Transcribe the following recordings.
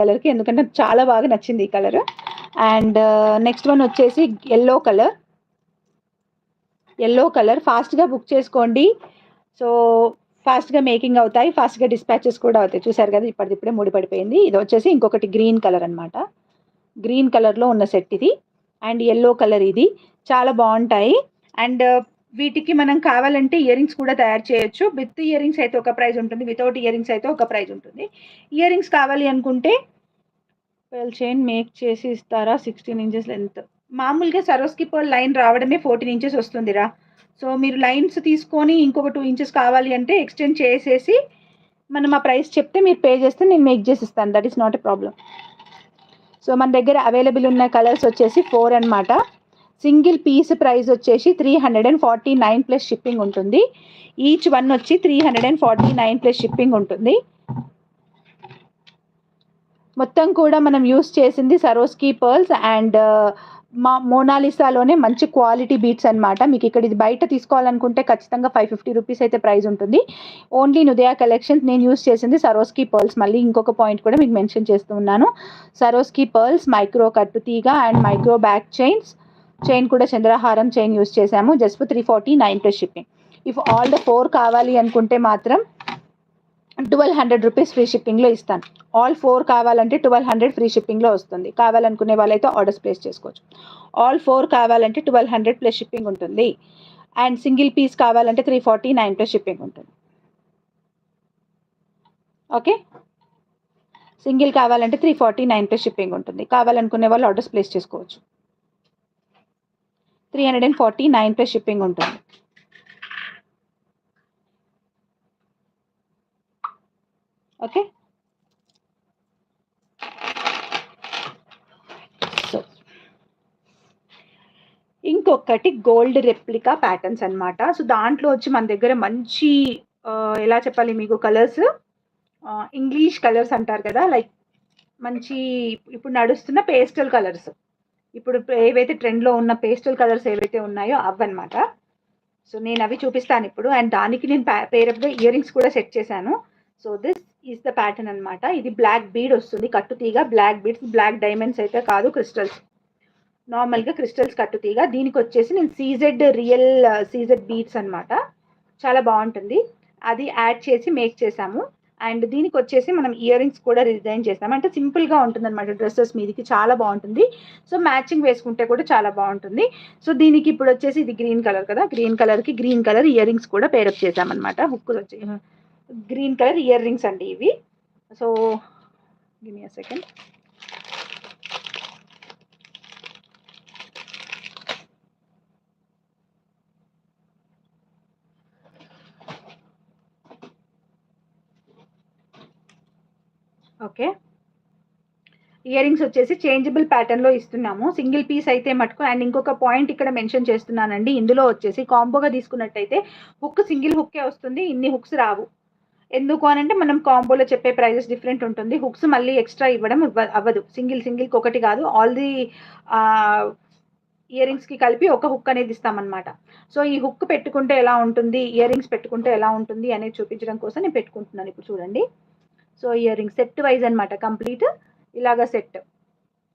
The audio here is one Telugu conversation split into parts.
కలర్కి, ఎందుకంటే చాలా బాగా నచ్చింది ఈ కలర్. అండ్ నెక్స్ట్ వన్ వచ్చేసి ఎల్లో కలర్. ఫాస్ట్గా బుక్ చేసుకోండి. సో ఫాస్ట్గా మేకింగ్ అవుతాయి, ఫాస్ట్గా డిస్పాచెస్ కూడా అవుతాయి. చూసారు కదా, ఇప్పుడే ముడిపడిపోయింది. ఇది వచ్చేసి ఇంకొకటి గ్రీన్ కలర్ అనమాట. గ్రీన్ కలర్లో ఉన్న సెట్ ఇది. అండ్ ఎల్లో కలర్ ఇది. చాలా బాగుంటాయి. అండ్ వీటికి మనం కావాలంటే ఇయర్ రింగ్స్ కూడా తయారు చేయొచ్చు. విత్ ఇయర్ రింగ్స్ అయితే ఒక ప్రైస్ ఉంటుంది, వితౌట్ ఇయర్ రింగ్స్ అయితే ఒక ప్రైస్ ఉంటుంది. ఇయర్ రింగ్స్ కావాలి అనుకుంటే పెర్ల్ చైన్ మేక్ చేసి ఇస్తారా? 16 ఇంచెస్ లెంత్. మామూలుగా సరోస్కి పర్ల్ లైన్ రావడమే 14 ఇంచెస్ వస్తుందిరా. సో మీరు లైన్స్ తీసుకొని ఇంకొక 2 ఇంచెస్ కావాలి అంటే ఎక్స్టెండ్ చేసేసి మనం ఆ ప్రైస్ చెప్తే మీరు పే చేస్తే నేను మేక్ చేసి ఇస్తాను. That is not a problem. So మన దగ్గర అవైలబుల్ ఉన్న కలర్స్ వచ్చేసి 4 అనమాట. సింగిల్ పీస్ ప్రైస్ వచ్చేసి 349 ప్లస్ షిప్పింగ్ ఉంటుంది. ఈచ్ వన్ వచ్చి 349 ప్లస్ షిప్పింగ్ ఉంటుంది. మొత్తం కూడా మనం యూస్ చేసింది సరోస్కి పర్ల్స్ అండ్ మోనాలిసాలోనే మంచి క్వాలిటీ బీట్స్ అనమాట. మీకు ఇక్కడ ఇది బయట తీసుకోవాలనుకుంటే ఖచ్చితంగా 550 రూపీస్ అయితే ప్రైస్ ఉంటుంది. ఓన్లీ నుదయా కలెక్షన్స్ నేను యూస్ చేసింది సరోస్కి పర్ల్స్. మళ్ళీ ఇంకొక పాయింట్ కూడా మీకు మెన్షన్ చేస్తూ ఉన్నాను. సరోస్కి పర్ల్స్ మైక్రో కట్టు తీగ అండ్ మైక్రో బ్యాక్ చైన్ కూడా చంద్రహారం చైన్ యూస్ చేసాము. Just for 349 plus shipping. If all the 4 కావాలి అనుకుంటే మాత్రం 1200 రూపీస్ ఫ్రీ షిప్పింగ్లో ఇస్తాను. ఆల్ 4 కావాలంటే 1200 ఫ్రీ షిప్పింగ్లో వస్తుంది. కావాలనుకునే వాళ్ళైతే ఆర్డర్స్ ప్లేస్ చేసుకోవచ్చు. ఆల్ 4 కావాలంటే 1200 ప్లస్ షిప్పింగ్ ఉంటుంది. అండ్ సింగిల్ పీస్ కావాలంటే 349 ప్లస్ షిప్పింగ్ ఉంటుంది. ఓకే, సింగిల్ కావాలంటే 349 ప్లస్ షిప్పింగ్ ఉంటుంది. కావాలనుకునే వాళ్ళు ఆర్డర్స్ ప్లేస్ చేసుకోవచ్చు. 349 ప్లస్ షిప్పింగ్ ఉంటుంది. ఓకే, సో ఇంకొకటి గోల్డ్ రెప్లికా ప్యాటర్న్స్ అనమాట. సో దాంట్లో వచ్చి మన దగ్గర మంచి ఎలా చెప్పాలి మీకు, కలర్స్ ఇంగ్లీష్ కలర్స్ అంటారు కదా, లైక్ మంచి ఇప్పుడు నడుస్తున్న పేస్టల్ కలర్స్, ఇప్పుడు ఏవైతే ట్రెండ్లో ఉన్న పేస్టల్ కలర్స్ ఏవైతే ఉన్నాయో అవన్నమాట. సో నేను అవి చూపిస్తాను ఇప్పుడు. అండ్ దానికి నేను పేరప్గా ఇయర్ రింగ్స్ కూడా సెట్ చేశాను. So this is the pattern అనమాట. ఇది బ్లాక్ బీడ్ వస్తుంది, కట్టుతీగ బ్లాక్ బీడ్స్, బ్లాక్ డైమండ్స్ అయితే కాదు, క్రిస్టల్స్, నార్మల్గా క్రిస్టల్స్ కట్టుతీగ. దీనికి వచ్చేసి నేను రియల్ సీజెడ్ బీడ్స్ అనమాట. చాలా బాగుంటుంది. అది యాడ్ చేసి మేక్ చేసాము. అండ్ దీనికి వచ్చేసి మనం ఇయర్ రింగ్స్ కూడా డిజైన్ చేసాము. అంటే సింపుల్గా ఉంటుంది అనమాట, డ్రెస్సెస్ మీదకి చాలా బాగుంటుంది. సో మ్యాచింగ్ వేసుకుంటే కూడా చాలా బాగుంటుంది. సో దీనికి ఇప్పుడు వచ్చేసి ఇది గ్రీన్ కలర్ కదా, గ్రీన్ కలర్కి గ్రీన్ కలర్ ఇయర్ రింగ్స్ కూడా పేరప్ చేసామన్నమాట. హుక్ వచ్చి గ్రీన్ కలర్ ఇయర్ రింగ్స్ అండి ఇవి. సో గివ్ మీ అ సెకండ్. ఓకే, ఇయర్ రింగ్స్ వచ్చేసి చేంజబుల్ ప్యాటర్న్లో ఇస్తున్నాము. సింగిల్ పీస్ అయితే మటుకు. అండ్ ఇంకొక పాయింట్ ఇక్కడ మెన్షన్ చేస్తున్నానండి, ఇందులో వచ్చేసి కాంబోగా తీసుకున్నట్టయితే హుక్ సింగిల్ హుక్కే వస్తుంది, ఇన్ని హుక్స్ రావు. ఎందుకు అనంటే మనం కాంబోలో చెప్పే ప్రైజెస్ డిఫరెంట్ ఉంటుంది. హుక్స్ మళ్ళీ ఎక్స్ట్రా ఇవ్వడం అవ్వదు. సింగిల్కి ఒకటి కాదు, ఆల్ ది ఇయర్ రింగ్స్కి కలిపి ఒక హుక్ అనేది ఇస్తామన్నమాట. సో ఈ హుక్ పెట్టుకుంటే ఎలా ఉంటుంది, ఇయర్ రింగ్స్ పెట్టుకుంటే ఎలా ఉంటుంది అనేది చూపించడం కోసం నేను పెట్టుకుంటున్నాను. ఇప్పుడు చూడండి. So ear ring set wise అనమాట, కంప్లీట్ ఇలాగా సెట్.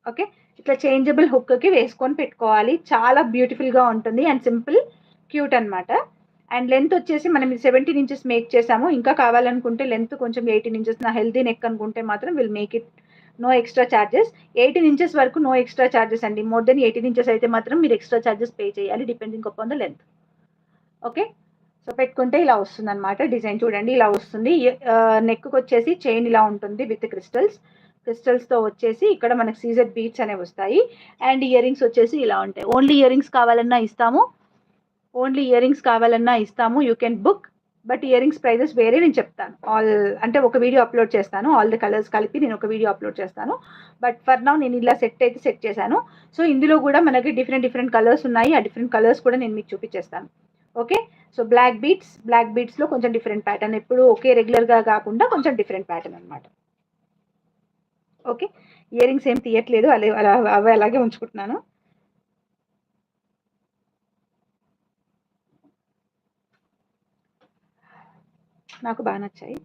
ఓకే, ఇట్లా చేంజబుల్ హుక్కి వేసుకొని పెట్టుకోవాలి. చాలా బ్యూటిఫుల్గా ఉంటుంది అండ్ సింపుల్ క్యూట్ అనమాట. అండ్ లెంత్ వచ్చేసి మనం 17 ఇంచెస్ మేక్ చేసాము. ఇంకా కావాలనుకుంటే లెంత్ కొంచెం 18 ఇంచెస్, నా హెల్దీ నెక్ అనుకుంటే మాత్రం will make it no extra charges. 18 inches వరకు నో ఎక్స్ట్రా ఛార్జెస్ అండి. మోర్ దెన్ 18 ఇంచెస్ అయితే మాత్రం మీరు ఎక్స్ట్రా ఛార్జెస్ పే చేయాలి, depending upon the length. Okay, so పెట్టుకుంటే ఇలా వస్తుంది అనమాట. డిజైన్ చూడండి, ఇలా వస్తుంది. నెక్కి వచ్చేసి చైన్ ఇలా ఉంటుంది విత్ క్రిస్టల్స్తో వచ్చేసి ఇక్కడ మనకి సీజెడ్ బీట్స్ అనేవి వస్తాయి. అండ్ ఇయర్ రింగ్స్ వచ్చేసి ఇలా ఉంటాయి. ఓన్లీ ఇయర్ రింగ్స్ కావాలన్నా ఇస్తాము. You can book. But ear rings prices వేరే నేను చెప్తాను. అంటే ఒక వీడియో అప్లోడ్ చేస్తాను, ఆల్ ద కలర్స్ కలిపి నేను ఒక వీడియో అప్లోడ్ చేస్తాను. బట్ ఫర్ నౌ నేను ఇలా సెట్ చేశాను. సో ఇందులో కూడా మనకి డిఫరెంట్ కలర్స్ ఉన్నాయి. ఆ డిఫరెంట్ కలర్స్ కూడా నేను మీకు చూపించేస్తాను. ఓకే, సో బ్లాక్ బీట్స్లో కొంచెం డిఫరెంట్ ప్యాటర్న్, ఎప్పుడు ఒకే రెగ్యులర్గా కాకుండా కొంచెం డిఫరెంట్ ప్యాటర్న్ అనమాట. ఓకే, ఇయర్ రింగ్స్ ఏం తీయట్లేదు, అవి అలాగే ఉంచుకుంటున్నాను. నాకు బాగా నచ్చాయి.